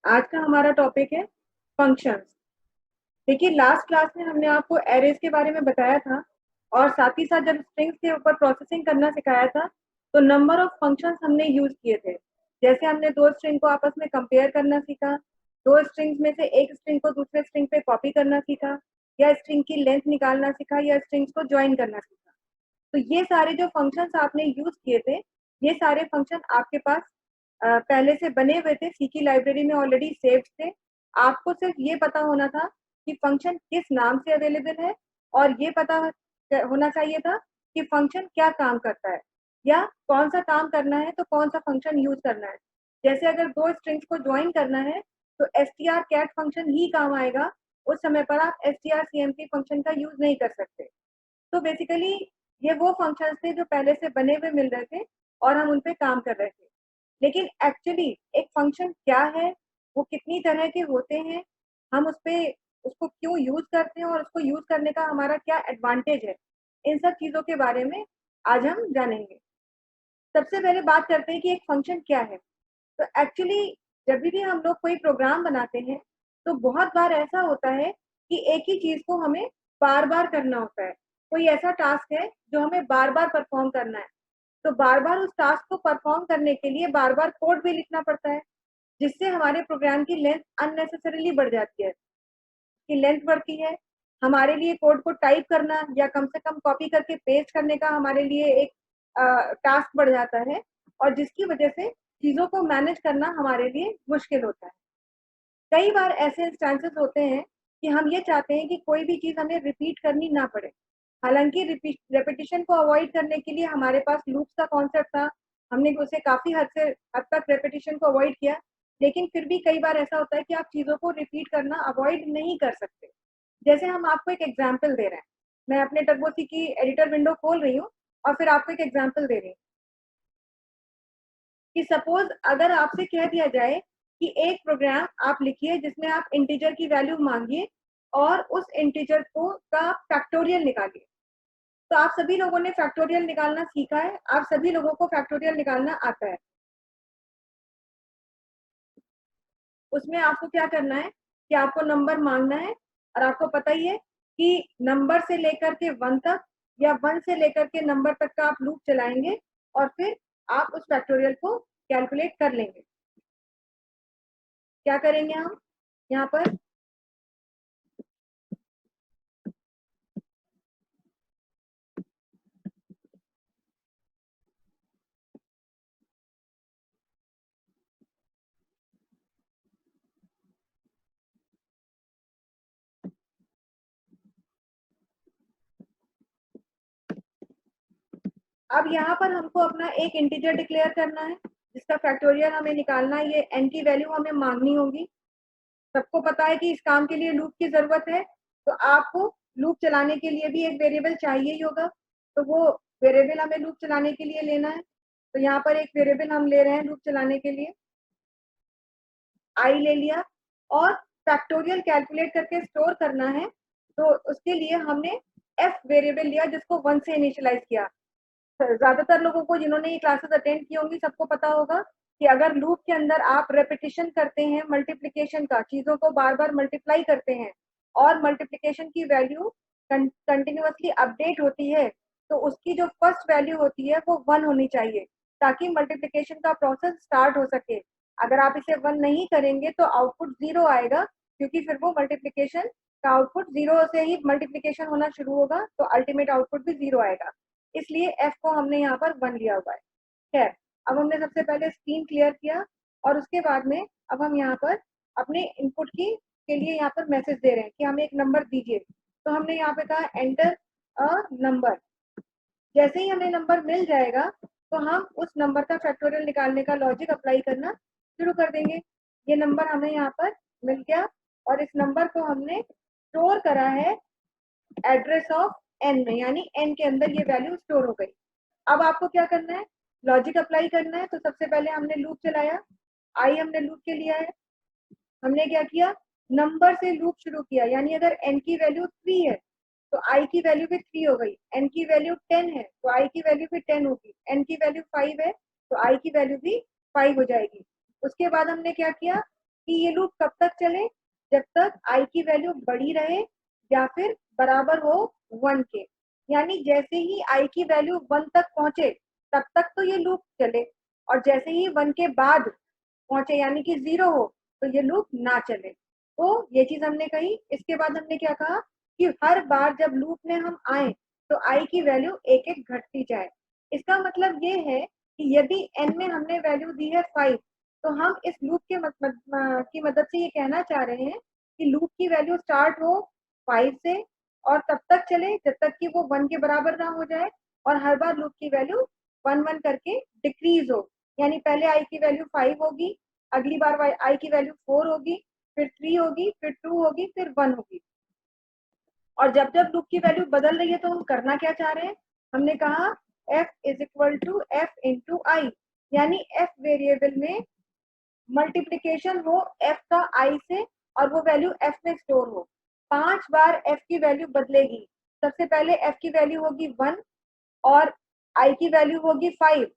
आज का हमारा टॉपिक है फंक्शंस। देखिए, लास्ट क्लास में हमने आपको एरेज के बारे में बताया था और साथ ही साथ जब स्ट्रिंग्स के ऊपर प्रोसेसिंग करना सिखाया था तो नंबर ऑफ फंक्शंस हमने यूज किए थे। जैसे हमने दो स्ट्रिंग को आपस में कंपेयर करना सीखा, दो स्ट्रिंग्स में से एक स्ट्रिंग को दूसरे स्ट्रिंग पे कॉपी करना सीखा, या स्ट्रिंग की लेंथ निकालना सीखा, या स्ट्रिंग्स को ज्वाइन करना सीखा। तो ये सारे जो फंक्शंस आपने यूज किए थे, ये सारे फंक्शन आपके पास पहले से बने हुए थे, सी की लाइब्रेरी में ऑलरेडी सेव्ड थे। आपको सिर्फ ये पता होना था कि फंक्शन किस नाम से अवेलेबल है, और ये पता होना चाहिए था कि फंक्शन क्या काम करता है या कौन सा काम करना है तो कौन सा फंक्शन यूज करना है। जैसे अगर दो स्ट्रिंग्स को ज्वाइन करना है तो str कैट फंक्शन ही काम आएगा। उस समय पर आप strcmp फंक्शन का यूज नहीं कर सकते। तो बेसिकली ये वो फंक्शंस थे जो पहले से बने हुए मिल रहे थे और हम उन पे काम कर रहे थे। लेकिन एक्चुअली एक फंक्शन क्या है, वो कितनी तरह के होते हैं, हम उस पे उसको क्यों यूज करते हैं और उसको यूज करने का हमारा क्या एडवांटेज है, इन सब चीजों के बारे में आज हम जानेंगे। सबसे पहले बात करते हैं कि एक फंक्शन क्या है। तो एक्चुअली जब भी हम लोग कोई प्रोग्राम बनाते हैं तो बहुत बार ऐसा होता है कि एक ही चीज को हमें बार बार करना होता है। कोई ऐसा टास्क है जो हमें बार बार परफॉर्म करना है, तो बार बार उस टास्क को परफॉर्म करने के लिए बार बार कोड भी लिखना पड़ता है, जिससे हमारे प्रोग्राम की लेंथ अननेसेसरीली बढ़ जाती है। की लेंथ बढ़ती है, हमारे लिए कोड को टाइप करना या कम से कम कॉपी करके पेस्ट करने का हमारे लिए एक टास्क बढ़ जाता है, और जिसकी वजह से चीजों को मैनेज करना हमारे लिए मुश्किल होता है। कई बार ऐसे इंस्टेंसेस होते हैं कि हम ये चाहते हैं कि कोई भी चीज हमें रिपीट करनी ना पड़े। हालांकि रेपिटेशन को अवॉइड करने के लिए हमारे पास लूप्स का कॉन्सेप्ट था, हमने उसे काफी हद तक रेपिटेशन को अवॉइड किया। लेकिन फिर भी कई बार ऐसा होता है कि आप चीजों को रिपीट करना अवॉइड नहीं कर सकते। जैसे हम आपको एक एग्जाम्पल दे रहे हैं, मैं अपने टर्बोसी की एडिटर विंडो खोल रही हूँ और फिर आपको एक एग्जाम्पल दे रही हूँ कि सपोज अगर आपसे कह दिया जाए कि एक प्रोग्राम आप लिखिए जिसमें आप इंटीजर की वैल्यू मांगिए और उस इंटीजर को का फैक्टोरियल निकालिए। तो आप सभी लोगों ने फैक्टोरियल निकालना सीखा है, आप सभी लोगों को फैक्टोरियल निकालना आता है। उसमें आपको क्या करना है कि आपको नंबर मांगना है, और आपको पता ही है कि नंबर से लेकर के 1 तक या 1 से लेकर के नंबर तक का आप लूप चलाएंगे और फिर आप उस फैक्टोरियल को कैलकुलेट कर लेंगे। क्या करेंगे हम यहाँ पर, अब यहाँ पर हमको अपना एक इंटीजर डिक्लेयर करना है जिसका फैक्टोरियल हमें निकालना है। ये n की वैल्यू हमें मांगनी होगी। सबको पता है कि इस काम के लिए लूप की जरूरत है, तो आपको लूप चलाने के लिए भी एक वेरिएबल चाहिए ही होगा। तो वो वेरिएबल हमें लूप चलाने के लिए लेना है। तो यहाँ पर एक वेरिएबल हम ले रहे हैं लूप चलाने के लिए, आई ले लिया। और फैक्टोरियल कैलकुलेट करके स्टोर करना है, तो उसके लिए हमने एफ वेरिएबल लिया जिसको 1 से इनिशियलाइज किया। ज्यादातर लोगों को जिन्होंने ये क्लासेस अटेंड की होंगी सबको पता होगा कि अगर लूप के अंदर आप रेपिटेशन करते हैं मल्टीप्लिकेशन का, चीजों को बार बार मल्टीप्लाई करते हैं और मल्टीप्लिकेशन की वैल्यू कंटिन्यूअसली अपडेट होती है, तो उसकी जो फर्स्ट वैल्यू होती है वो 1 होनी चाहिए ताकि मल्टीप्लिकेशन का प्रोसेस स्टार्ट हो सके। अगर आप इसे 1 नहीं करेंगे तो आउटपुट 0 आएगा, क्योंकि फिर वो मल्टीप्लिकेशन का आउटपुट 0 से ही मल्टीप्लिकेशन होना शुरू होगा, तो अल्टीमेट आउटपुट भी 0 आएगा। इसलिए एफ को हमने यहाँ पर 1 लिया हुआ है। खैर, अब हमने सबसे पहले स्क्रीन क्लियर किया और उसके बाद में अब हम यहाँ पर अपने इनपुट की के लिए यहाँ पर मैसेज दे रहे हैं कि हमें एक नंबर दीजिए। तो हमने यहाँ पे कहा एंटर अ नंबर। जैसे ही हमें नंबर मिल जाएगा तो हम उस नंबर का फैक्टोरियल निकालने का लॉजिक अप्लाई करना शुरू कर देंगे। ये नंबर हमें यहाँ पर मिल गया और इस नंबर को हमने स्टोर करा है एड्रेस ऑफ एन में, यानी एन के अंदर ये वैल्यू स्टोर हो गई। अब आपको क्या करना है, लॉजिक अप्लाई करना है। तो सबसे पहले हमने लूप चलाया, आई हमने लूप के लिया है। हमने क्या किया, नंबर से लूप शुरू किया, यानी अगर n की वैल्यू 3 है तो i की वैल्यू भी 3 हो गई, n की वैल्यू 10 है तो i की वैल्यू भी 10 होगी, n की वैल्यू 5 है तो i की वैल्यू भी 5 हो जाएगी। उसके बाद हमने क्या किया, कि ये लूप कब तक चले, जब तक आई की वैल्यू बड़ी रहे या फिर बराबर हो 1 के। यानी जैसे ही आई की वैल्यू 1 तक पहुंचे तब तक तो ये लूप चले, और जैसे ही 1 के बाद पहुंचे यानी कि 0 हो तो ये लूप ना चले। तो ये चीज हमने कही। इसके बाद हमने क्या कहा कि हर बार जब लूप में हम आए तो आई की वैल्यू एक एक घटती जाए। इसका मतलब ये है कि यदि n में हमने वैल्यू दी है 5, तो हम इस लूप के की मदद से ये कहना चाह रहे हैं कि लूप की वैल्यू स्टार्ट हो 5 से और तब तक चले जब तक कि वो 1 के बराबर ना हो जाए, और हर बार लूप की वैल्यू 1 करके डिक्रीज हो। यानी पहले आई की वैल्यू 5 होगी, अगली बार आई की वैल्यू 4 होगी, फिर 3 होगी, फिर 2 होगी, फिर 1 होगी। और जब जब लूप की वैल्यू बदल रही है तो हम करना क्या चाह रहे हैं, हमने कहा f is equal to F into I, यानी f वेरिएबल में मल्टीप्लीकेशन हो f का i से और वो वैल्यू f में स्टोर हो। 5 बार f की वैल्यू बदलेगी। सबसे पहले f की वैल्यू होगी 1 और i की वैल्यू होगी 5,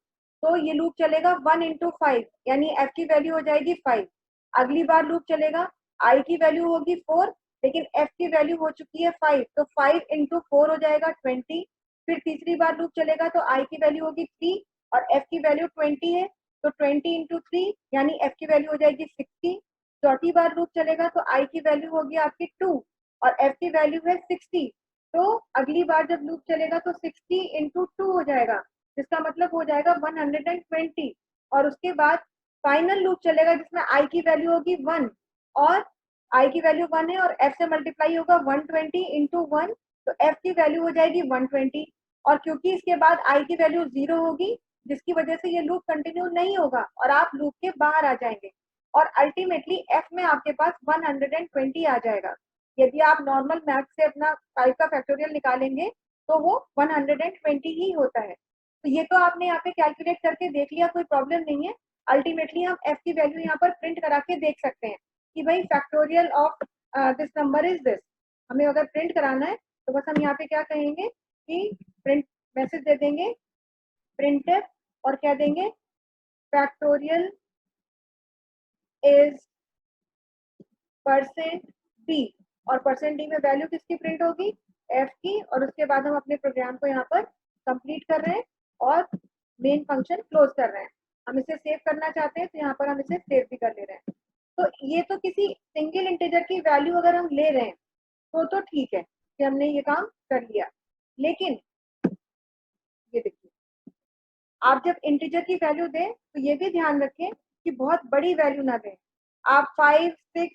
तो ये लूप चलेगा 1 इंटू 5, यानी f की वैल्यू हो जाएगी 5। अगली बार लूप चलेगा, i की वैल्यू होगी 4 लेकिन f की वैल्यू हो चुकी है 5, तो 5 इंटू 4 हो जाएगा 20। फिर तीसरी बार लूप चलेगा तो i की वैल्यू होगी 3 और f की वैल्यू 20 है, तो 20 इंटू 3 यानी f की वैल्यू हो जाएगी 60। चौथी बार लूप चलेगा तो i की वैल्यू होगी आपकी 2 और f की वैल्यू है 60, तो अगली बार जब लूप चलेगा तो 60 इंटू 2 हो जाएगा, जिसका मतलब हो जाएगा 120। और उसके बाद फाइनल लूप चलेगा जिसमें i की वैल्यू होगी 1 और i की वैल्यू 1 है और f से मल्टीप्लाई होगा 120 इंटू 1, तो f की वैल्यू हो जाएगी 120। और क्योंकि इसके बाद i की वैल्यू 0 होगी जिसकी वजह से ये लूप कंटिन्यू नहीं होगा और आप लूप के बाहर आ जाएंगे और अल्टीमेटली f में आपके पास 120 आ जाएगा। यदि आप नॉर्मल मैथ से अपना 5 का फैक्टोरियल निकालेंगे तो वो 120 ही होता है। तो ये तो आपने यहाँ पे कैलकुलेट करके देख लिया, कोई प्रॉब्लम नहीं है। अल्टीमेटली हम f की वैल्यू यहाँ पर प्रिंट करा के देख सकते हैं कि भाई factorial of this number is this. हमें अगर प्रिंट कराना है तो बस हम यहाँ पे क्या कहेंगे कि प्रिंट मैसेज दे देंगे प्रिंटफ और क्या देंगे फैक्टोरियल इज परसेंट डी, और परसेंट डी में वैल्यू किसकी प्रिंट होगी, एफ की। और उसके बाद हम अपने प्रोग्राम को यहाँ पर कंप्लीट कर रहे हैं और मेन फंक्शन क्लोज कर रहे हैं। हम इसे सेव करना चाहते हैं तो यहाँ पर हम इसे सेव भी कर ले रहे हैं। तो ये तो किसी सिंगल इंटीजर की वैल्यू अगर हम ले रहे हैं तो ठीक है कि हमने ये काम कर लिया। लेकिन ये देखिए, आप जब इंटीजर की वैल्यू दें तो ये भी ध्यान रखें कि बहुत बड़ी वैल्यू ना दें। आप 5 6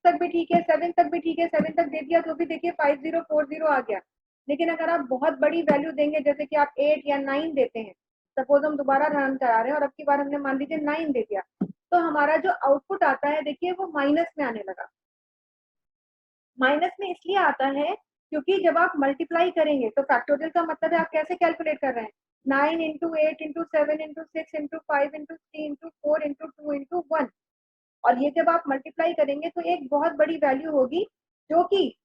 तक भी ठीक है, 7 तक भी ठीक है, 7 तक दे दिया तो भी देखिए 5040 आ गया। लेकिन अगर आप बहुत बड़ी वैल्यू देंगे जैसे कि आप 8 या 9 देते हैं, सपोज हम दोबारा रन करा रहे हैं और अब की बार हमने मान लीजिए 9 दे दिया, तो हमारा जो आउटपुट आता है देखिए वो माइनस में आने लगा। माइनस में इसलिए आता है क्योंकि जब आप मल्टीप्लाई करेंगे तो फैक्टोरियल का मतलब है आप कैसे कैलकुलेट कर रहे हैं, 9 into 8 into 7 into 6 into 5 into 3 into 4 into 2 into 1। और ये जब आप मल्टीप्लाई करेंगे तो एक बहुत बड़ी वैल्यू होगी जो कि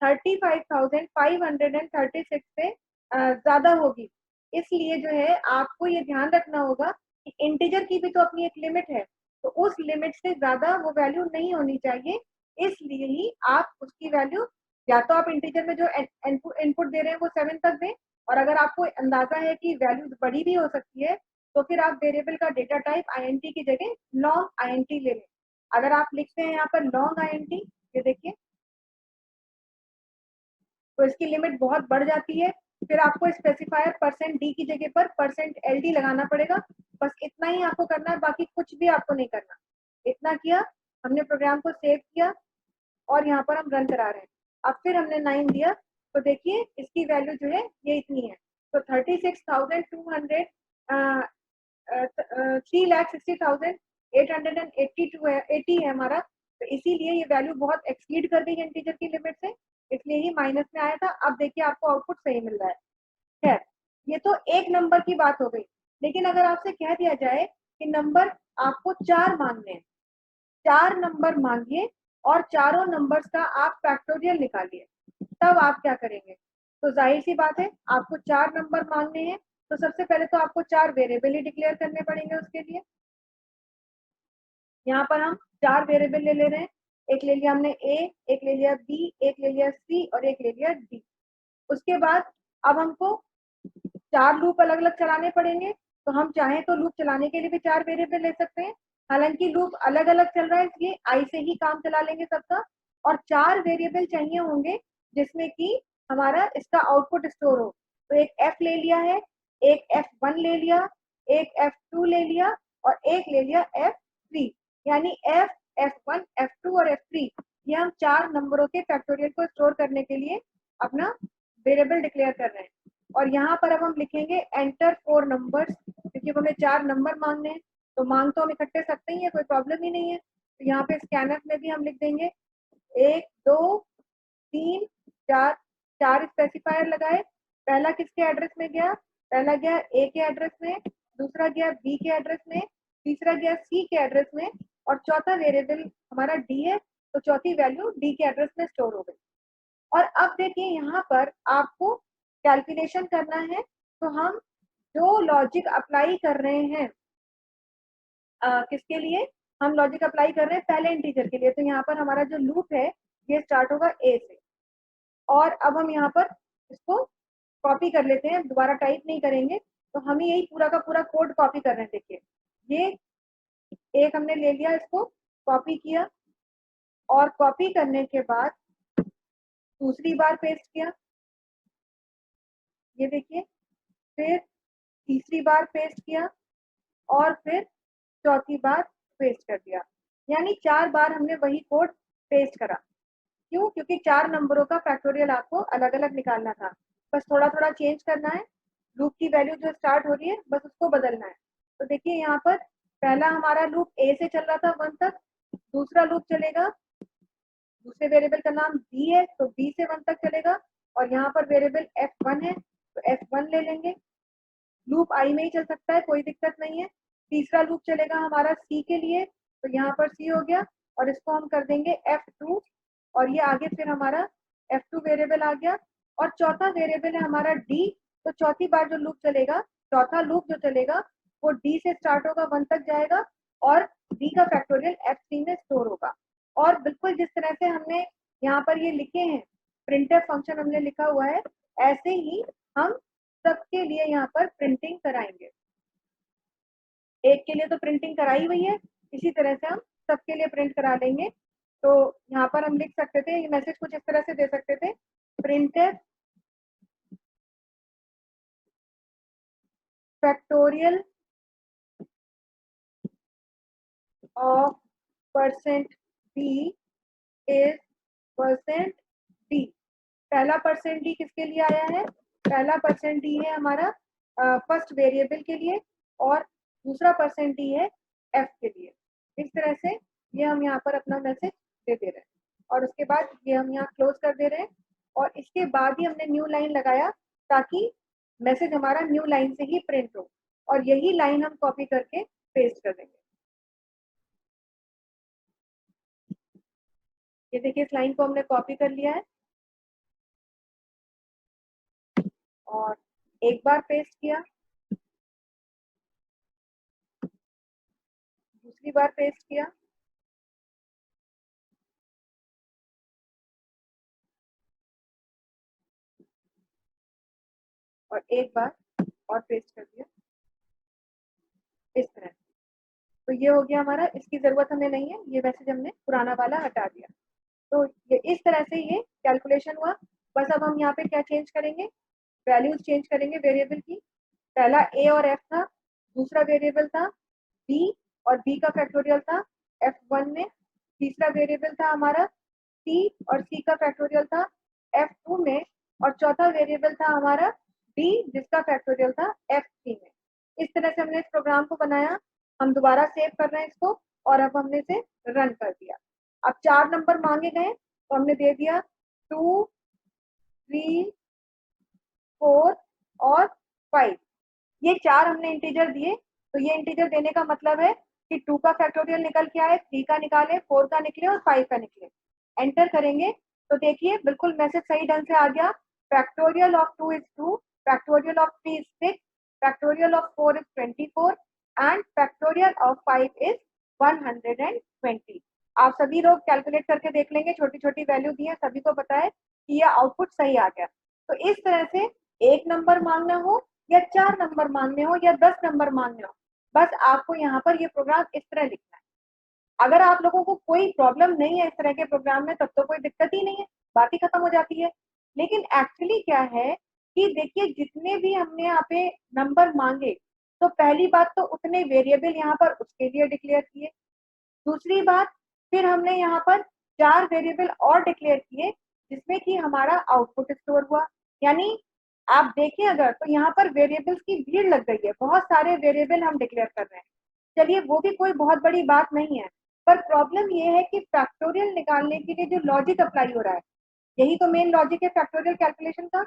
35,536 से ज्यादा होगी। इसलिए जो है आपको ये ध्यान रखना होगा कि इंटीजर की भी तो अपनी एक लिमिट है, तो उस लिमिट से ज्यादा वो वैल्यू नहीं होनी चाहिए। इसलिए ही आप उसकी वैल्यू या तो आप इंटीजर में जो इनपुट दे रहे हैं वो 7 तक दें, और अगर आपको अंदाजा है कि वैल्यू बड़ी भी हो सकती है तो फिर आप वेरिएबल का डेटा टाइप आईएनटी की जगह लॉन्ग आईएनटी ले लें। अगर आप लिखते हैं यहाँ पर लॉन्ग आईएनटी, ये देखिए, तो इसकी लिमिट बहुत बढ़ जाती है। फिर आपको स्पेसिफायर परसेंट डी की जगह पर परसेंट एल डी लगाना पड़ेगा। बस इतना ही आपको करना है, बाकी कुछ भी आपको नहीं करना। इतना किया, हमने प्रोग्राम को सेव किया और यहाँ पर हम रन करा रहे हैं। अब फिर हमने 9 दिया तो देखिए इसकी वैल्यू जो है ये इतनी है, तो 36,200 3,60,882 है, 80 है हमारा। तो इसीलिए ये वैल्यू बहुत एक्सीड कर गई है इंटीजर की लिमिट से, इसलिए ही माइनस में आया था। अब देखिए आपको आउटपुट सही मिल रहा है। खैर, ये तो एक नंबर की बात हो गई। लेकिन अगर आपसे कह दिया जाए कि नंबर आपको 4 मांगने हैं, 4 नंबर मांगिए और चारों नंबर्स का आप फैक्टोरियल निकालिए, तब आप क्या करेंगे। तो जाहिर सी बात है आपको 4 नंबर मांगने हैं, तो सबसे पहले तो आपको 4 वेरिएबल ही डिक्लेयर करने पड़ेंगे उसके लिए। यहाँ पर हम 4 वेरिएबल ले रहे हैं, एक ले लिया हमने ए, एक ले लिया बी, एक ले लिया सी और एक ले लिया डी। उसके बाद अब हमको 4 लूप अलग अलग चलाने पड़ेंगे, तो हम चाहें तो लूप चलाने के लिए भी 4 वेरिएबल ले सकते हैं। हालांकि लूप अलग अलग चल रहा है इसलिए आई से ही काम चला लेंगे सबका, और 4 वेरिएबल चाहिए होंगे जिसमें कि हमारा इसका आउटपुट स्टोर हो। तो एक एफ ले लिया है, एक F1 ले लिया, एक F2 ले लिया और एक ले लिया F3। यानी F, F1, F2 और F3 ये हम 4 नंबरों के फैक्टोरियल को स्टोर करने के लिए अपना वेरिएबल डिक्लेयर कर रहे हैं। और यहाँ पर अब हम लिखेंगे एंटर 4 नंबर्स, क्योंकि हमें 4 नंबर मांगने हैं, तो मांग तो हम इकट्ठे सकते ही है, कोई प्रॉब्लम ही नहीं है। तो यहाँ पे स्कैनर में भी हम लिख देंगे 1 2 3 4, 4 स्पेसिफायर लगाए। पहला किसके एड्रेस में गया? पहला गया ए के एड्रेस में, दूसरा गया बी के एड्रेस में, तीसरा गया सी के एड्रेस में और चौथा वेरिएबल हमारा डी है, तो चौथी वैल्यू डी के एड्रेस में स्टोर हो गई। और अब देखिए यहाँ पर आपको कैलकुलेशन करना है, तो हम जो लॉजिक अप्लाई कर रहे हैं किसके लिए? हम लॉजिक अप्लाई कर रहे हैं पहले इंटीजर के लिए। तो यहाँ पर हमारा जो लूप है ये स्टार्ट होगा ए से, और अब हम यहाँ पर इसको कॉपी कर लेते हैं, दोबारा टाइप नहीं करेंगे। तो हम यही पूरा का पूरा कोड कॉपी कर रहे हैं। देखिए ये एक हमने ले लिया, इसको कॉपी किया और कॉपी करने के बाद दूसरी बार पेस्ट किया, ये देखिए, फिर तीसरी बार पेस्ट किया और फिर चौथी बार पेस्ट कर दिया। यानी 4 बार हमने वही कोड पेस्ट करा। क्यों? क्योंकि 4 नंबरों का फैक्टोरियल आपको अलग अलग निकालना था, बस थोड़ा थोड़ा चेंज करना है। लूप की वैल्यू जो स्टार्ट हो रही है बस उसको बदलना है। तो देखिए यहाँ पर पहला हमारा लूप ए से चल रहा था 1 तक, दूसरा लूप चलेगा, दूसरे वेरिएबल का नाम बी है तो बी से 1 तक चलेगा, और यहाँ पर वेरिएबल F1 है तो F1 ले लेंगे। लूप आई में ही चल सकता है, कोई दिक्कत नहीं है। तीसरा लूप चलेगा हमारा सी के लिए, तो यहाँ पर सी हो गया और इसको हम कर देंगे F2, और ये आगे फिर हमारा F2 वेरिएबल आ गया। और चौथा वेरिएबल है हमारा डी, तो चौथी बार जो लूप चलेगा, चौथा लूप जो चलेगा वो डी से स्टार्ट होगा 1 तक जाएगा और डी का फैक्टोरियल F3 में स्टोर होगा। और बिल्कुल जिस तरह से हमने यहाँ पर ये लिखे हैं, प्रिंटफ फंक्शन हमने लिखा हुआ है, ऐसे ही हम सबके लिए यहाँ पर प्रिंटिंग कराएंगे। एक के लिए तो प्रिंटिंग कराई हुई है, इसी तरह से हम सबके लिए प्रिंट करा लेंगे। तो यहाँ पर हम लिख सकते थे, ये मैसेज कुछ इस तरह से दे सकते थे, printf factorial of %d is %d। पहला %d किसके लिए आया है? पहला %d है हमारा फर्स्ट वेरिएबल के लिए, और दूसरा %d है f के लिए। इस तरह से ये हम यहाँ पर अपना मैसेज दे रहे हैं, और उसके बाद ये हम यहाँ क्लोज कर दे रहे हैं, और इसके बाद ही हमने न्यू लाइन लगाया ताकि मैसेज हमारा न्यू लाइन से ही प्रिंट हो, और यही लाइन हम कॉपी करके पेस्ट कर देंगे। ये देखिए इस लाइन को हमने कॉपी कर लिया है और एक बार पेस्ट किया, दूसरी बार पेस्ट किया, और एक बार और पेस्ट कर दिया इस तरह। तो ये हो गया हमारा, इसकी जरूरत हमें नहीं है, ये मैसेज हमने पुराना वाला हटा दिया। तो ये इस तरह से ये कैलकुलेशन हुआ। बस अब हम यहाँ पे क्या चेंज करेंगे? वैल्यूज चेंज करेंगे वेरिएबल की। पहला ए और एफ था, दूसरा वेरिएबल था बी, और बी का फैक्टोरियल था F1 में, तीसरा वेरिएबल था हमारा सी, और सी का फैक्टोरियल था F2 में, और चौथा वेरिएबल था हमारा डी, जिसका फैक्टोरियल था F3 में। इस तरह से हमने इस प्रोग्राम को बनाया। हम दोबारा सेव कर रहे हैं इसको, और अब हमने इसे रन कर दिया। अब 4 नंबर मांगे गए तो हमने दे दिया 2, 3, 4 और 5। ये 4 हमने इंटीजर दिए, तो ये इंटीजर देने का मतलब है कि 2 का फैक्टोरियल निकल के आए, 3 का निकाले, 4 का निकले और 5 का निकले। एंटर करेंगे तो देखिए बिल्कुल मैसेज सही ढंग से आ गया। Factorial of 2 is 2, factorial of 3 is 6, factorial of 4 is 24 and factorial of 5 is 120। आप सभी लोग कैलकुलेट करके देख लेंगे, छोटी छोटी वैल्यू दी है, सभी को पता है कि यह आउटपुट सही आ गया। तो इस तरह से 1 नंबर मांगना हो या 4 नंबर मांगने हो या 10 नंबर मांगने हो, बस आपको यहाँ पर ये प्रोग्राम इस तरह लिखना है। अगर आप लोगों को कोई प्रॉब्लम नहीं है इस तरह के प्रोग्राम में, तब तो कोई दिक्कत ही नहीं है, बात ही खत्म हो जाती है। लेकिन एक्चुअली क्या है कि देखिए, जितने भी हमने यहाँ पे नंबर मांगे, तो पहली बात तो उतने वेरिएबल यहाँ पर उसके लिए डिक्लेयर किए। दूसरी बात, फिर हमने यहाँ पर 4 वेरिएबल और डिक्लेयर किए जिसमें कि हमारा आउटपुट स्टोर हुआ। यानी आप देखें अगर, तो यहाँ पर वेरिएबल्स की भीड़ लग गई है, बहुत सारे वेरिएबल हम डिक्लेयर कर रहे हैं। चलिए, वो भी कोई बहुत बड़ी बात नहीं है, पर प्रॉब्लम ये है कि फैक्टोरियल निकालने के लिए जो लॉजिक अप्लाई हो रहा है, यही तो मेन लॉजिक है फैक्टोरियल कैलकुलेशन का।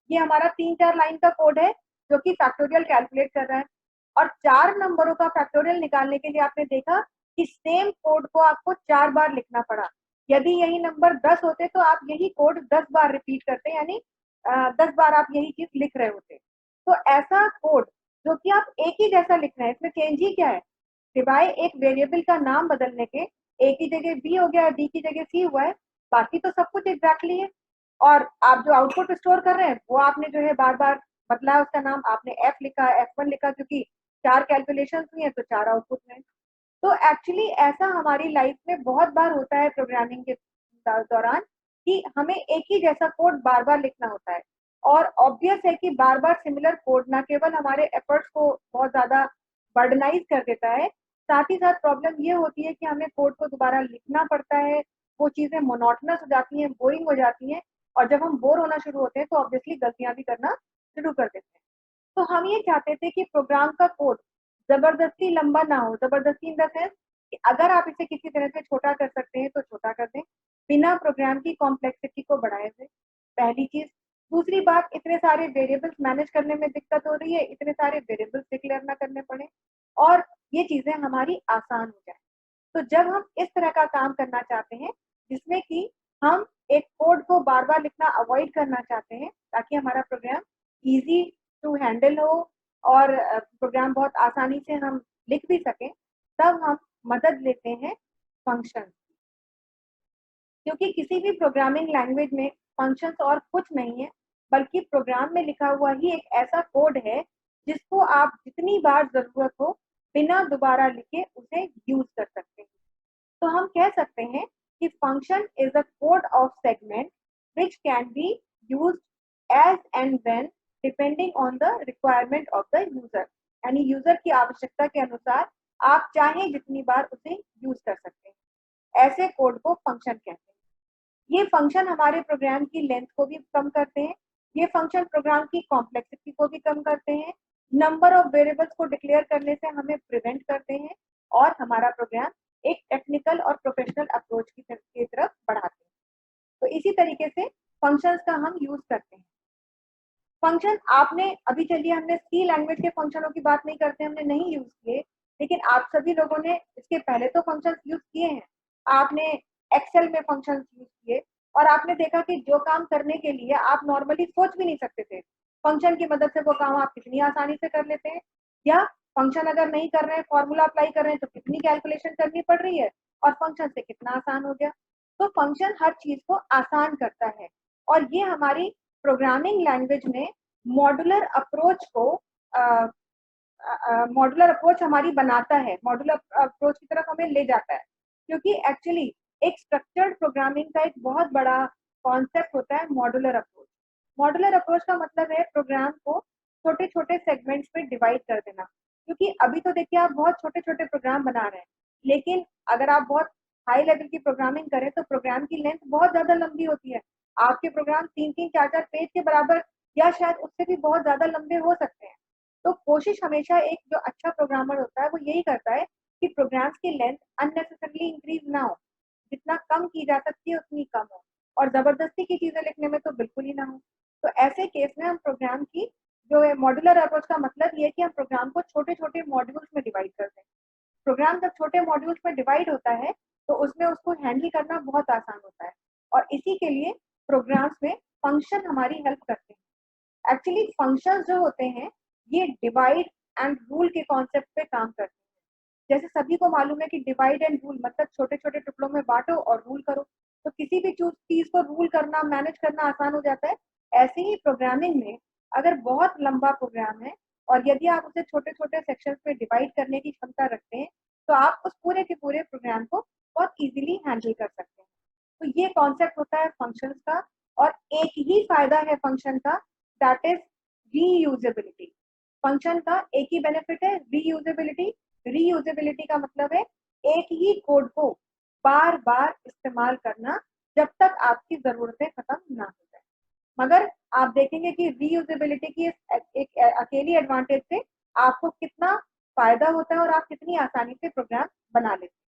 ये हमारा 3-4 लाइन का कोड है जो कि फैक्टोरियल कैलकुलेट कर रहा है। और 4 नंबरों का फैक्टोरियल निकालने के लिए आपने देखा कि सेम कोड को आपको 4 बार लिखना पड़ा। यदि यही नंबर 10 होते तो आप यही कोड 10 बार रिपीट करते, यानी 10 बार आप यही चीज लिख रहे होते। तो ऐसा कोड जो कि आप एक ही जैसा लिख रहे हैं, इसमें चेंज ही क्या है, सिवाय एक वेरिएबल का नाम बदलने के। ए की जगह बी हो गया, बी की जगह सी हुआ है, बाकी तो सब कुछ एग्जैक्टली है। और आप जो आउटपुट स्टोर कर रहे हैं, वो आपने जो है बार बार बदला, उसका नाम आपने एफ लिखा, F1 लिखा, क्योंकि 4 कैलकुलेशन हुई है तो 4 आउटपुट में। तो एक्चुअली ऐसा हमारी लाइफ में बहुत बार होता है प्रोग्रामिंग के दौरान, कि हमें एक ही जैसा कोड बार बार लिखना होता है। और ऑब्वियस है कि बार बार सिमिलर कोड ना केवल हमारे एफर्ट्स को बहुत ज्यादा बर्डनाइज कर देता है, साथ ही साथ प्रॉब्लम ये होती है कि हमें कोड को दोबारा लिखना पड़ता है, वो चीजें मोनोटनस हो जाती हैं, बोरिंग हो जाती हैं। और जब हम बोर होना शुरू होते हैं तो ऑब्वियसली गलतियां भी करना शुरू कर देते हैं। तो हम ये चाहते थे कि प्रोग्राम का कोड जबरदस्ती लंबा ना हो, जबरदस्ती इन द सेंस कि अगर आप इसे किसी तरह से छोटा कर सकते हैं तो छोटा कर दें, बिना प्रोग्राम की कॉम्प्लेक्सिटी को बढ़ाए हुए, पहली चीज। दूसरी बात, इतने सारे वेरिएबल्स मैनेज करने में दिक्कत हो रही है, इतने सारे वेरिएबल्स डिक्लेयर ना करने पड़े और ये चीजें हमारी आसान हो जाए। तो जब हम इस तरह का काम करना चाहते हैं जिसमें कि हम एक कोड को बार बार लिखना अवॉइड करना चाहते हैं, ताकि हमारा प्रोग्राम इजी टू हैंडल हो और प्रोग्राम बहुत आसानी से हम लिख भी सकें, तब हम मदद लेते हैं फंक्शन। क्योंकि किसी भी प्रोग्रामिंग लैंग्वेज में फंक्शंस और कुछ नहीं है, बल्कि प्रोग्राम में लिखा हुआ ही एक ऐसा कोड है जिसको आप जितनी बार जरूरत हो बिना दोबारा लिखे उसे यूज कर सकते हैं। तो हम कह सकते हैं कि function is a code of segment which can be used as and when depending on the requirement of the user। यानी यूजर की आवश्यकता के अनुसार आप चाहें जितनी बार उसे यूज कर सकते हैं। ऐसे कोड को फंक्शन कहते हैं। ये फंक्शन हमारे प्रोग्राम की लेंथ को भी कम करते हैं, ये फंक्शन प्रोग्राम की कॉम्प्लेक्सिटी को भी कम करते हैं, नंबर ऑफ वेरिएबल्स को डिक्लेयर करने से हमें प्रिवेंट करते हैं और हमारा प्रोग्राम एक टेक्निकल और प्रोफेशनल अप्रोच की तरफ बढ़ाते हैं। तो इसी तरीके से फंक्शंस का हम यूज करते हैं। फंक्शन आपने अभी, चलिए हमने सी लैंग्वेज के फंक्शनों की बात नहीं करते, हमने नहीं यूज किए, लेकिन आप सभी लोगों ने इसके पहले तो फंक्शंस यूज किए हैं। आपने एक्सेल में फंक्शंस यूज किए और आपने देखा कि जो काम करने के लिए आप नॉर्मली सोच भी नहीं सकते थे, फंक्शन की मदद से वो काम आप कितनी आसानी से कर लेते हैं। या फंक्शन अगर नहीं कर रहे हैं, फॉर्मूला अप्लाई कर रहे हैं, तो कितनी कैलकुलेशन करनी पड़ रही है और फंक्शन से कितना आसान हो गया। तो फंक्शन हर चीज को आसान करता है और ये हमारी प्रोग्रामिंग लैंग्वेज में मॉड्यूलर अप्रोच को मॉड्यूलर अप्रोच हमारी बनाता है, मॉड्यूलर अप्रोच की तरफ हमें ले जाता है। क्योंकि एक्चुअली एक स्ट्रक्चर्ड प्रोग्रामिंग का एक बहुत बड़ा कॉन्सेप्ट होता है मॉड्यूलर अप्रोच। मॉड्यूलर अप्रोच का मतलब है प्रोग्राम को छोटे छोटे सेगमेंट्स में डिवाइड कर देना। क्योंकि अभी तो देखिए आप बहुत छोटे छोटे प्रोग्राम बना रहे हैं, लेकिन अगर आप बहुत हाई लेवल की प्रोग्रामिंग करें तो प्रोग्राम की लेंथ बहुत ज्यादा लंबी होती है। आपके प्रोग्राम 3-3, 4-4 पेज के बराबर या शायद उससे भी बहुत ज्यादा लंबे हो सकते हैं। तो कोशिश हमेशा एक जो अच्छा प्रोग्रामर होता है वो यही करता है कि प्रोग्राम्स की लेंथ अननेसेसरली इंक्रीज ना हो, जितना कम की जा सकती है उतनी कम हो, और जबरदस्ती की चीजें लिखने में तो बिल्कुल ही ना हो। तो ऐसे केस में हम प्रोग्राम की जो है मॉड्यूलर अप्रोच का मतलब ये है कि हम प्रोग्राम को छोटे छोटे मॉड्यूल्स में डिवाइड कर दें। प्रोग्राम जब छोटे मॉड्यूल्स में डिवाइड होता है तो उसमें उसको हैंडल करना बहुत आसान होता है और इसी के लिए प्रोग्राम्स में फंक्शन हमारी हेल्प करते हैं। एक्चुअली फंक्शंस जो होते हैं ये डिवाइड एंड रूल के कॉन्सेप्ट पे काम करते हैं। जैसे सभी को मालूम है कि डिवाइड एंड रूल मतलब छोटे छोटे टुकड़ों में बांटो और रूल करो, तो किसी भी चीज को रूल करना मैनेज करना आसान हो जाता है। ऐसे ही प्रोग्रामिंग में अगर बहुत लंबा प्रोग्राम है और यदि आप उसे छोटे छोटे सेक्शंस में डिवाइड करने की क्षमता रखते हैं तो आप उस पूरे के पूरे प्रोग्राम को बहुत इजीली हैंडल कर सकते हैं। तो ये कॉन्सेप्ट होता है फंक्शंस का, और एक ही फायदा है फंक्शन का, दैट इज रीयूजेबिलिटी। फंक्शन का एक ही बेनिफिट है, रीयूजेबिलिटी। रीयूजेबिलिटी का मतलब है एक ही कोड को बार बार इस्तेमाल करना जब तक आपकी जरूरतें खत्म ना हो जाए। मगर आप देखेंगे कि रीयूजेबिलिटी की एक अकेली एडवांटेज से आपको कितना फायदा होता है और आप कितनी आसानी से प्रोग्राम बना लेते हैं।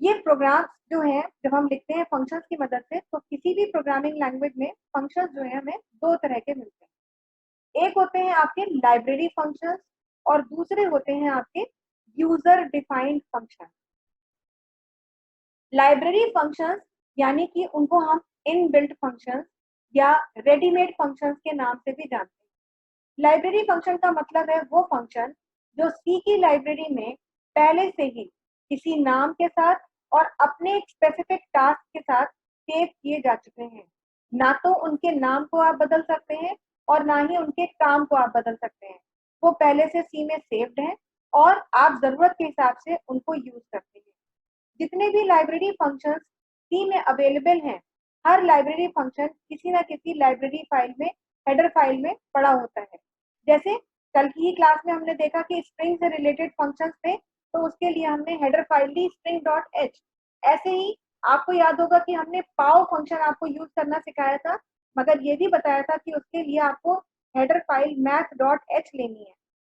ये प्रोग्राम्स जो हैं जब हम लिखते हैं फंक्शंस की मदद से, तो किसी भी प्रोग्रामिंग लैंग्वेज में फंक्शंस जो है हमें दो तरह के मिलते हैं। एक होते हैं आपके लाइब्रेरी फंक्शंस और दूसरे होते हैं आपके user defined function. Library functions यानी कि उनको हम इनबिल्ट फंक्शंस या रेडीमेड फंक्शंस के नाम से भी जानते हैं। लाइब्रेरी फंक्शन का मतलब है वो फंक्शन जो सी की लाइब्रेरी में पहले से ही किसी नाम के साथ और अपने एक स्पेसिफिक टास्क के साथ सेव किए जा चुके हैं। ना तो उनके नाम को आप बदल सकते हैं और ना ही उनके काम को आप बदल सकते हैं। वो पहले से सी में सेव्ड हैं और आप जरूरत के हिसाब से उनको यूज करते हैं। जितने भी लाइब्रेरी फंक्शंस सी में अवेलेबल हैं, हर लाइब्रेरी फंक्शन किसी ना किसी लाइब्रेरी फाइल में हेडर फाइल में पड़ा होता है। जैसे कल की ही क्लास में हमने देखा कि स्ट्रिंग से रिलेटेड फंक्शंस थे, तो उसके लिए हमने हेडर फाइल ली स्ट्रिंग डॉट एच। ऐसे ही आपको याद होगा कि हमने पाव फंक्शन आपको यूज करना सिखाया था, मगर ये भी बताया था कि उसके लिए आपको header file math dot H लेनी है।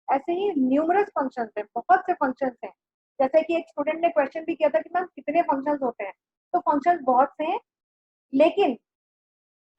ऐसे ही न्यूमरस फंक्शंस हैं, बहुत से फंक्शंस हैं। जैसे कि एक स्टूडेंट ने क्वेश्चन भी किया था कि मैम कितने फंक्शंस होते हैं, तो फंक्शंस बहुत से हैं, लेकिन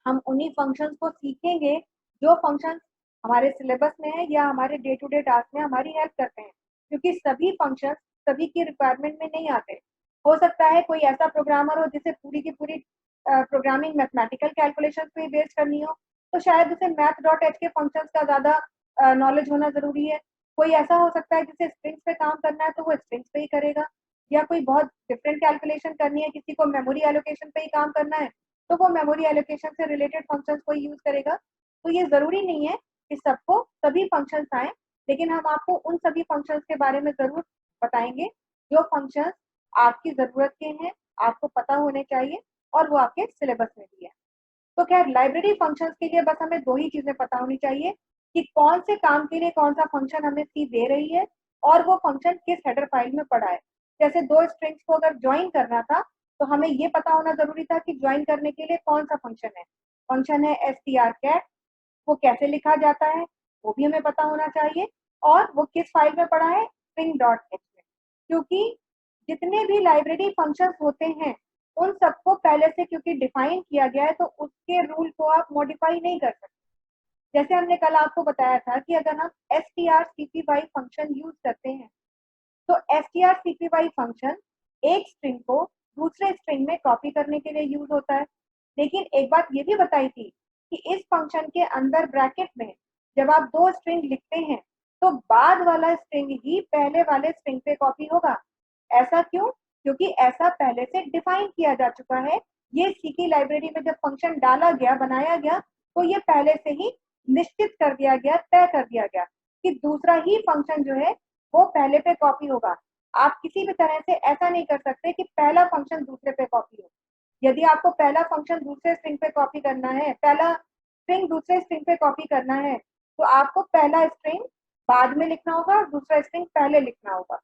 हम उन्हीं फंक्शंस को सीखेंगे जो फंक्शंस हमारे सिलेबस में है या हमारे डे टू डे टास्क में हमारी हेल्प करते हैं, क्योंकि सभी फंक्शंस सभी की रिक्वायरमेंट में नहीं आते। हो सकता है कोई ऐसा प्रोग्रामर हो जिसे पूरी की पूरी प्रोग्रामिंग मैथमेटिकल कैलकुलेशन पे बेस्ड करनी हो, तो शायद उसे मैथ डॉट एच के फंक्शंस का ज्यादा नॉलेज होना जरूरी है। कोई ऐसा हो सकता है जिसे स्ट्रिंग्स पे काम करना है तो वो स्ट्रिंग्स पे ही करेगा, या कोई बहुत डिफरेंट कैलकुलेशन करनी है, किसी को मेमोरी एलोकेशन पे ही काम करना है तो वो मेमोरी एलोकेशन से रिलेटेड फंक्शंस को यूज करेगा। तो ये जरूरी नहीं है कि सबको सभी फंक्शंस आए, लेकिन हम आपको उन सभी फंक्शंस के बारे में जरूर बताएंगे जो फंक्शंस आपकी जरूरत के हैं, आपको पता होने चाहिए और वो आपके सिलेबस में भी है। तो खैर लाइब्रेरी फंक्शंस के लिए बस हमें दो ही चीजें पता होनी चाहिए कि कौन से काम के लिए कौन सा फंक्शन हमें सी दे रही है और वो फंक्शन किस हेडर फाइल में पड़ा है। जैसे दो स्ट्रिंग्स को अगर ज्वाइन करना था तो हमें ये पता होना जरूरी था कि ज्वाइन करने के लिए कौन सा फंक्शन है। फंक्शन है strcat, वो कैसे लिखा जाता है वो भी हमें पता होना चाहिए, और वो किस फाइल में पड़ा है string डॉट एच में। क्योंकि जितने भी लाइब्रेरी फंक्शंस होते हैं उन सबको पहले से क्योंकि डिफाइन किया गया है तो उसके रूल को आप मॉडिफाई नहीं कर सकते। जैसे हमने कल आपको बताया था कि अगर हम strcpy फंक्शन यूज करते हैं तो strcpy फंक्शन एक स्ट्रिंग को दूसरे स्ट्रिंग में कॉपी करने के लिए यूज होता है। लेकिन एक बात ये भी बताई थी कि इस फंक्शन के अंदर ब्रैकेट में जब आप दो स्ट्रिंग लिखते हैं तो बाद वाला स्ट्रिंग ही पहले वाले स्ट्रिंग पे कॉपी होगा। ऐसा क्यों? क्योंकि ऐसा पहले से डिफाइन किया जा चुका है। ये सी की लाइब्रेरी में जब फंक्शन डाला गया बनाया गया तो ये पहले से ही निश्चित कर दिया गया, तय कर दिया गया कि दूसरा ही फंक्शन जो है वो पहले पे कॉपी होगा। आप किसी भी तरह से ऐसा नहीं कर सकते कि पहला फंक्शन दूसरे पे कॉपी हो। यदि आपको पहला फंक्शन दूसरे स्ट्रिंग पे कॉपी करना है, पहला स्ट्रिंग दूसरे स्ट्रिंग पे कॉपी करना है, तो आपको पहला स्ट्रिंग बाद में लिखना होगा और दूसरा स्ट्रिंग पहले लिखना होगा।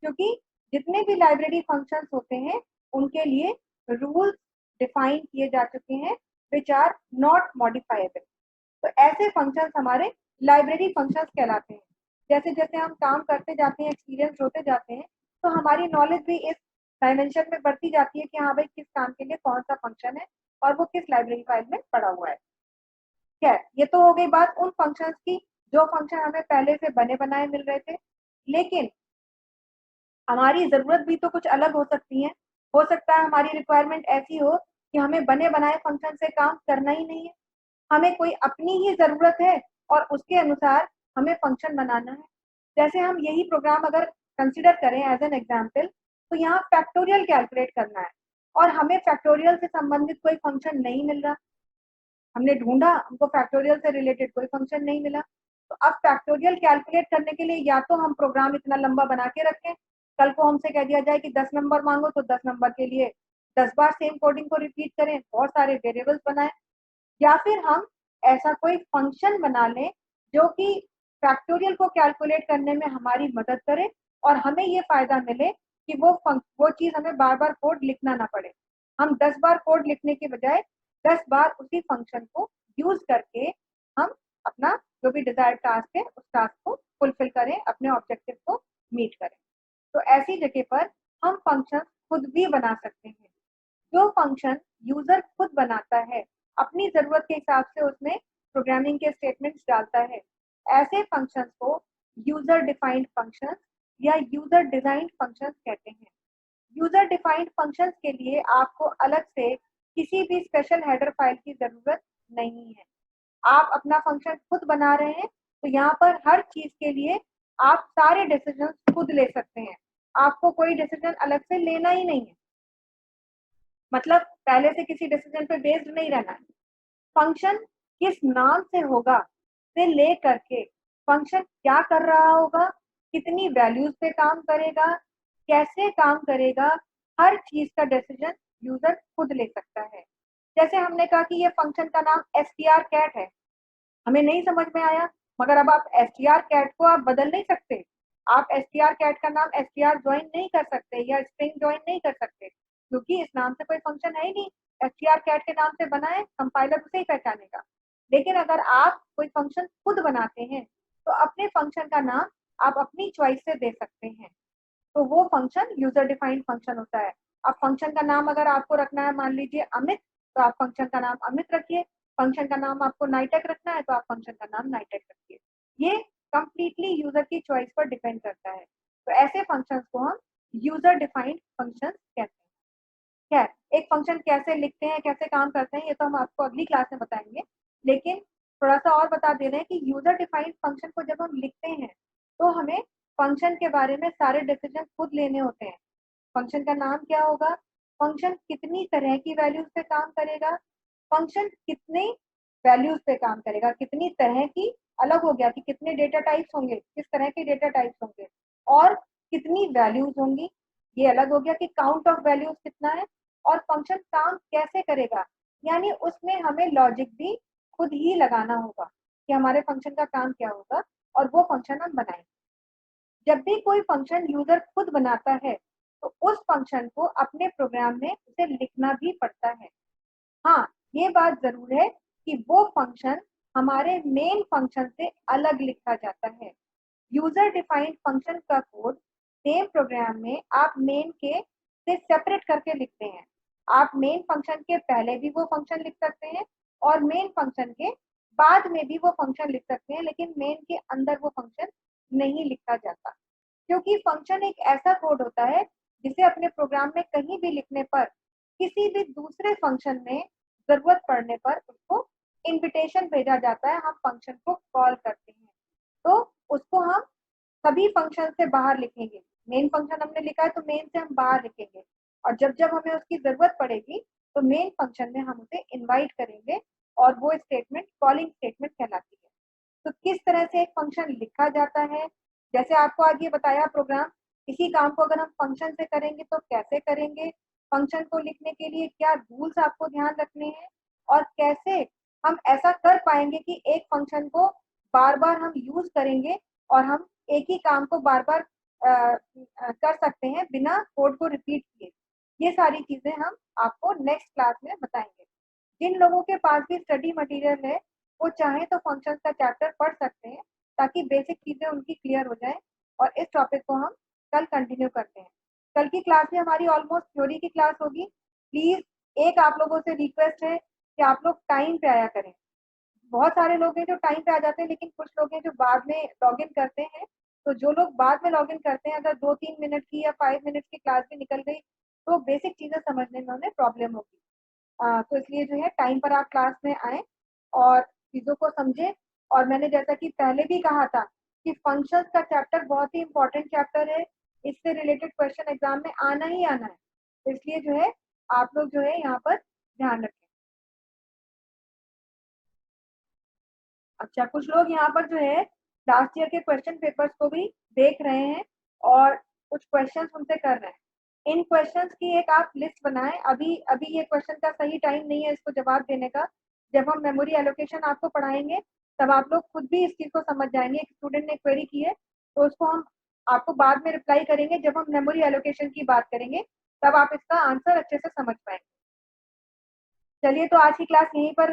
क्योंकि जितने भी लाइब्रेरी फंक्शंस होते हैं उनके लिए रूल्स डिफाइन किए जा चुके हैं विच आर नॉट मॉडिफाइबल। तो ऐसे फंक्शंस हमारे लाइब्रेरी फंक्शंस कहलाते हैं। जैसे जैसे हम काम करते जाते हैं, एक्सपीरियंस होते जाते हैं, तो हमारी नॉलेज भी इस डायमेंशन में बढ़ती जाती है कि हाँ भाई किस काम के लिए कौन सा फंक्शन है और वो किस लाइब्रेरी फाइल में पड़ा हुआ है। खैर ये तो हो गई बात उन फंक्शंस की जो फंक्शन हमें पहले से बने बनाए मिल रहे थे, लेकिन हमारी जरूरत भी तो कुछ अलग हो सकती है। हो सकता है हमारी रिक्वायरमेंट ऐसी हो कि हमें बने बनाए फंक्शन से काम करना ही नहीं है, हमें कोई अपनी ही जरूरत है और उसके अनुसार हमें फंक्शन बनाना है। जैसे हम यही प्रोग्राम अगर कंसिडर करें एज एन एग्जाम्पल, तो यहाँ फैक्टोरियल कैलकुलेट करना है और हमें फैक्टोरियल से संबंधित कोई फंक्शन नहीं मिल रहा। हमने ढूंढा, हमको फैक्टोरियल से रिलेटेड कोई फंक्शन नहीं मिला। तो अब फैक्टोरियल कैलकुलेट करने के लिए या तो हम प्रोग्राम इतना लंबा बना के रखें, कल को हमसे कह दिया जाए कि 10 नंबर मांगो तो 10 नंबर के लिए 10 बार सेम कोडिंग को रिपीट करें, बहुत सारे वेरिएबल्स बनाएं, या फिर हम ऐसा कोई फंक्शन बना लें जो कि फैक्टोरियल को कैलकुलेट करने में हमारी मदद करे और हमें ये फायदा मिले कि वो चीज हमें बार बार कोड लिखना ना पड़े। हम 10 बार कोड लिखने के बजाय 10 बार उसी फंक्शन को यूज करके हम अपना जो भी डिजायर्ड टास्क है उस टास्क को फुलफिल करें, अपने ऑब्जेक्टिव को मीट करें। तो ऐसी जगह पर हम फंक्शन खुद भी बना सकते हैं। जो फंक्शन यूजर खुद बनाता है, अपनी जरूरत के हिसाब से उसमें प्रोग्रामिंग के स्टेटमेंट्स डालता है, ऐसे फंक्शंस को यूजर डिफाइंड फंक्शंस या यूजर डिजाइंड फंक्शंस कहते हैं। यूजर डिफाइंड फंक्शंस के लिए आपको अलग से किसी भी स्पेशल हेडर फाइल की जरूरत नहीं है। आप अपना फंक्शन खुद बना रहे हैं तो यहाँ पर हर चीज के लिए आप सारे डिसीजन खुद ले सकते हैं। आपको कोई डिसीजन अलग से लेना ही नहीं है, मतलब पहले से किसी डिसीजन पे बेस्ड नहीं रहना है। फंक्शन किस नाम से होगा से ले करके फंक्शन क्या कर रहा होगा, कितनी वैल्यूज पे काम करेगा, कैसे काम करेगा, हर चीज का डिसीजन यूजर खुद ले सकता है। जैसे हमने कहा कि ये फंक्शन का नाम strcat है, हमें नहीं समझ में आया, मगर अब आप strcat को आप बदल नहीं सकते। आप strcat का नाम str ज्वाइन नहीं कर सकते या स्ट्रिंग ज्वाइन नहीं कर सकते, क्योंकि इस नाम से कोई फंक्शन है ही नहीं। strcat के नाम से बना है, कंपाइलर उसे ही पहचानेगा। लेकिन अगर आप कोई फंक्शन खुद बनाते हैं तो अपने फंक्शन का नाम आप अपनी चॉइस से दे सकते हैं, तो वो फंक्शन यूजर डिफाइंड फंक्शन होता है। अब फंक्शन का नाम अगर आपको रखना है, मान लीजिए अमित, तो आप फंक्शन का नाम अमित रखिए। फंक्शन का नाम आपको नाइटेक रखना है तो आप फंक्शन का नाम नाइटेक रखिए। ये कंप्लीटली यूजर की चॉइस पर डिपेंड करता है। तो ऐसे फंक्शंस को हम यूजर डिफाइंड फंक्शंस कहते हैं। खैर, एक फंक्शन कैसे लिखते हैं, कैसे काम करते हैं, ये तो हम आपको अगली क्लास में बताएंगे। लेकिन थोड़ा सा और बता दे रहे हैं कि यूजर डिफाइंड फंक्शन को जब हम लिखते हैं तो हमें फंक्शन के बारे में सारे डिसीजन खुद लेने होते हैं। फंक्शन का नाम क्या होगा, फंक्शन कितनी तरह की वैल्यूज पे काम करेगा, फंक्शन कितने वैल्यूज पे काम करेगा, कितनी तरह की, अलग हो गया कि कितने डेटा टाइप्स होंगे, किस तरह के डेटा टाइप्स होंगे, और कितनी वैल्यूज होंगी, ये अलग हो गया कि काउंट ऑफ वैल्यूज कितना है, और फंक्शन काम कैसे करेगा, यानी उसमें हमें लॉजिक भी खुद ही लगाना होगा कि हमारे फंक्शन का काम क्या होगा और वो फंक्शन हम बनाएंगे। जब भी कोई फंक्शन यूजर खुद बनाता है तो उस फंक्शन को अपने प्रोग्राम में उसे लिखना भी पड़ता है। हाँ, ये बात जरूर है कि वो फंक्शन हमारे मेन फंक्शन से अलग लिखा जाता है। यूजर डिफाइंड फंक्शन का कोड सेम प्रोग्राम में आप मेन के से सेपरेट करके लिखते हैं। आप मेन फंक्शन के पहले भी वो फंक्शन लिख सकते हैं और मेन फंक्शन के बाद में भी वो फंक्शन लिख सकते हैं, लेकिन मेन के अंदर वो फंक्शन नहीं लिखा जाता, क्योंकि फंक्शन एक ऐसा कोड होता है जिसे अपने प्रोग्राम में कहीं भी लिखने पर किसी भी दूसरे फंक्शन में जरूरत पड़ने पर उसको इनविटेशन भेजा जाता है, हम फंक्शन को कॉल करते हैं। तो उसको हम सभी फंक्शन से बाहर लिखेंगे। मेन फंक्शन हमने लिखा है तो मेन से हम बाहर लिखेंगे, और जब जब हमें उसकी जरूरत पड़ेगी तो मेन फंक्शन में हम उसे इनवाइट करेंगे और वो स्टेटमेंट कॉलिंग स्टेटमेंट कहलाती है। तो किस तरह से एक फंक्शन लिखा जाता है, जैसे आपको आगे बताया प्रोग्राम, इसी काम को अगर हम फंक्शन से करेंगे तो कैसे करेंगे, फंक्शन को लिखने के लिए क्या रूल्स आपको ध्यान रखने हैं, और कैसे हम ऐसा कर पाएंगे कि एक फंक्शन को बार बार हम यूज करेंगे और हम एक ही काम को बार बार कर सकते हैं बिना कोड को रिपीट किए। ये सारी चीजें हम आपको नेक्स्ट क्लास में बताएंगे। जिन लोगों के पास भी स्टडी मटेरियल है वो चाहे तो फंक्शन का चैप्टर पढ़ सकते हैं ताकि बेसिक चीजें उनकी क्लियर हो जाए, और इस टॉपिक को हम कल कंटिन्यू करते हैं। कल की क्लास में हमारी ऑलमोस्ट थ्योरी की क्लास होगी। प्लीज एक आप लोगों से रिक्वेस्ट है कि आप लोग टाइम पे आया करें। बहुत सारे लोग हैं जो टाइम पे आ जाते हैं, लेकिन कुछ लोग हैं जो बाद में लॉग इन करते हैं। तो जो लोग बाद में लॉग इन करते हैं, अगर 2-3 मिनट की या 5 मिनट की क्लास भी निकल गई तो बेसिक चीजें समझने में उन्हें प्रॉब्लम होगी। तो इसलिए जो है टाइम पर आप क्लास में आए और चीजों को समझे। और मैंने जैसा कि पहले भी कहा था कि फंक्शंस का चैप्टर बहुत ही इंपॉर्टेंट चैप्टर है। इससे रिलेटेड क्वेश्चन एग्जाम में आना ही आना है, तो इसलिए जो है आप लोग जो है यहाँ पर ध्यान रखें। अच्छा, कुछ लोग यहाँ पर जो है लास्ट ईयर के क्वेश्चन पेपर्स को भी देख रहे हैं और कुछ क्वेश्चंस उनसे कर रहे हैं। इन क्वेश्चंस की एक आप लिस्ट बनाएं। अभी अभी ये क्वेश्चन का सही टाइम नहीं है इसको जवाब देने का। जब हम मेमोरी एलोकेशन आपको पढ़ाएंगे तब आप लोग खुद भी इस चीज को समझ जाएंगे। एक स्टूडेंट ने क्वेरी की है तो उसको हम आपको बाद में रिप्लाई करेंगे। जब हम मेमोरी एलोकेशन की बात करेंगे तब आप इसका आंसर अच्छे से समझ पाएंगे। चलिए, तो आज की क्लास यहीं पर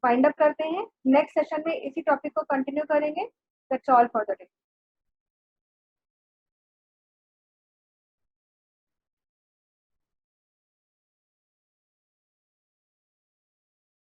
वाइंड अप करते हैं। नेक्स्ट सेशन में इसी टॉपिक को कंटिन्यू करेंगे। That's all for the day.